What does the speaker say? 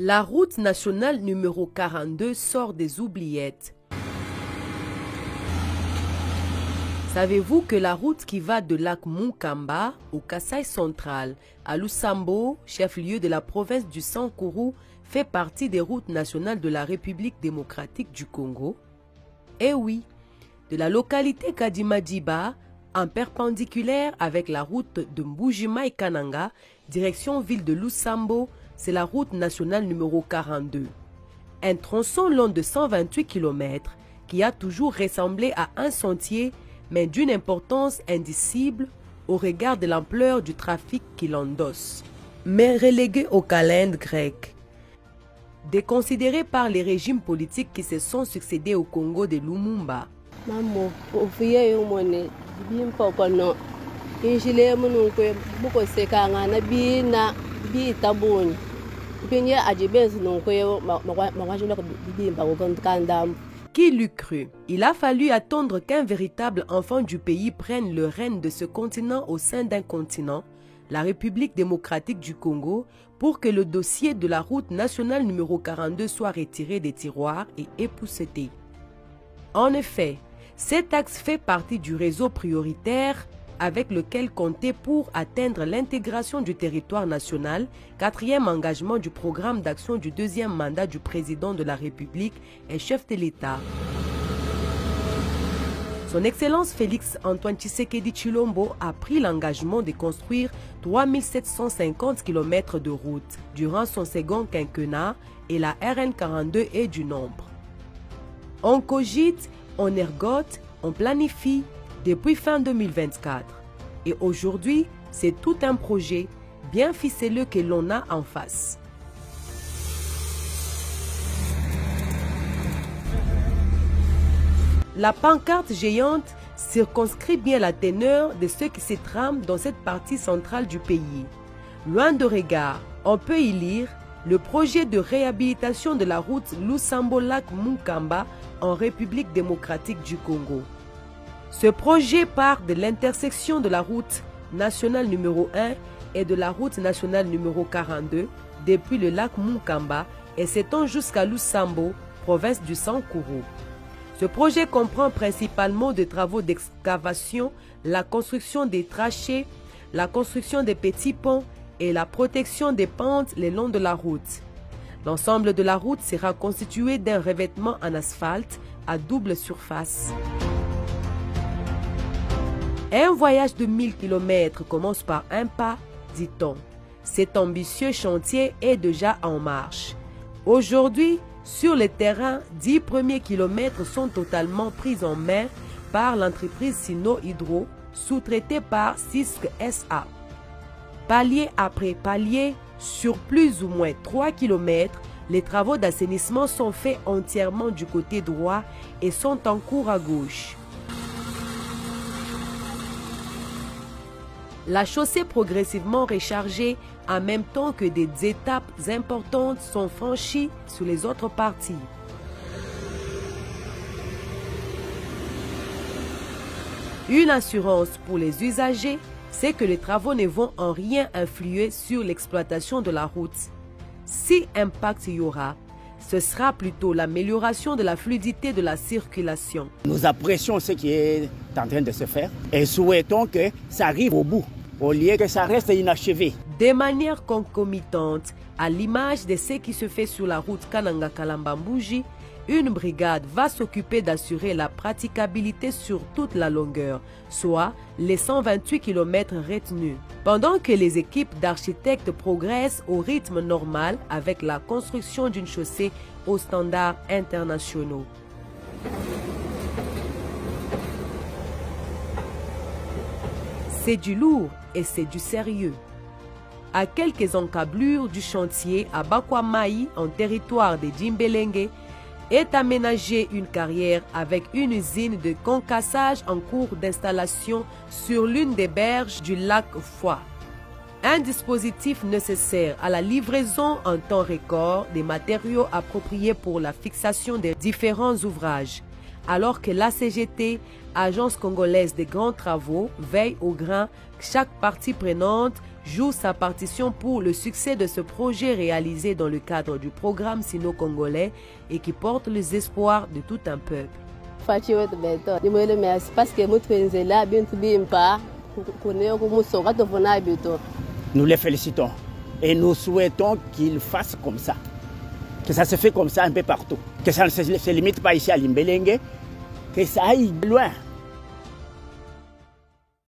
La route nationale numéro 42 sort des oubliettes. Savez-vous que la route qui va de lac Mukamba au Kasaï central à Lusambo, chef-lieu de la province du Sankuru, fait partie des routes nationales de la République démocratique du Congo? Eh oui, de la localité Kadimadiba, en perpendiculaire avec la route de Mbujimai-Kananga, direction ville de Lusambo, c'est la route nationale numéro 42. Un tronçon long de 128 km qui a toujours ressemblé à un sentier, mais d'une importance indicible au regard de l'ampleur du trafic qu'il endosse. Mais relégué au calende grec. Déconsidéré par les régimes politiques qui se sont succédés au Congo de Lumumba. Qui l'eût cru? Il a fallu attendre qu'un véritable enfant du pays prenne le règne de ce continent au sein d'un continent, la République démocratique du Congo, pour que le dossier de la route nationale numéro 42 soit retiré des tiroirs et épousseté. En effet, cet axe fait partie du réseau prioritaire avec lequel compter pour atteindre l'intégration du territoire national, quatrième engagement du programme d'action du deuxième mandat du président de la République et chef de l'État. Son Excellence Félix Antoine Tshisekedi Tshilombo a pris l'engagement de construire 3750 km de route durant son second quinquennat et la RN 42 est du nombre. On cogite, on ergote, on planifie depuis fin 2024. Et aujourd'hui, c'est tout un projet bien ficelé que l'on a en face. La pancarte géante circonscrit bien la teneur de ce qui se trame dans cette partie centrale du pays. Loin de regard, on peut y lire le projet de réhabilitation de la route Lusambo-Lac-Mukamba en République démocratique du Congo. Ce projet part de l'intersection de la route nationale numéro 1 et de la route nationale numéro 42 depuis le lac Mukamba et s'étend jusqu'à Lusambo, province du Sankuru. Ce projet comprend principalement des travaux d'excavation, la construction des trachées, la construction des petits ponts et la protection des pentes le long de la route. L'ensemble de la route sera constitué d'un revêtement en asphalte à double surface. Un voyage de 1000 km commence par un pas, dit-on. Cet ambitieux chantier est déjà en marche. Aujourd'hui, sur le terrain, 10 premiers kilomètres sont totalement pris en main par l'entreprise Sino Hydro, sous-traitée par Cisc SA. Palier après palier, sur plus ou moins 3 km, les travaux d'assainissement sont faits entièrement du côté droit et sont en cours à gauche. La chaussée progressivement rechargée en même temps que des étapes importantes sont franchies sur les autres parties. Une assurance pour les usagers, c'est que les travaux ne vont en rien influer sur l'exploitation de la route. Si impact y aura, ce sera plutôt l'amélioration de la fluidité de la circulation. Nous apprécions ce qui est en train de se faire et souhaitons que ça arrive au bout, au lieu que ça reste inachevé. De manière concomitante, à l'image de ce qui se fait sur la route Kananga-Kalamba-Mbuji, une brigade va s'occuper d'assurer la praticabilité sur toute la longueur, soit les 128 km retenus. Pendant que les équipes d'architectes progressent au rythme normal avec la construction d'une chaussée aux standards internationaux. C'est du lourd et c'est du sérieux. À quelques encablures du chantier à Bakwamaï, en territoire de Djimbelenge, est aménagée une carrière avec une usine de concassage en cours d'installation sur l'une des berges du lac Foix. Un dispositif nécessaire à la livraison en temps record des matériaux appropriés pour la fixation des différents ouvrages. alors que l'ACGT, Agence congolaise des grands travaux, veille au grain que chaque partie prenante joue sa partition pour le succès de ce projet réalisé dans le cadre du programme sino-congolais et qui porte les espoirs de tout un peuple. Nous les félicitons et nous souhaitons qu'ils fassent comme ça. Que ça se fait comme ça un peu partout. Que ça ne se limite pas ici à Limbelengue, que ça aille loin.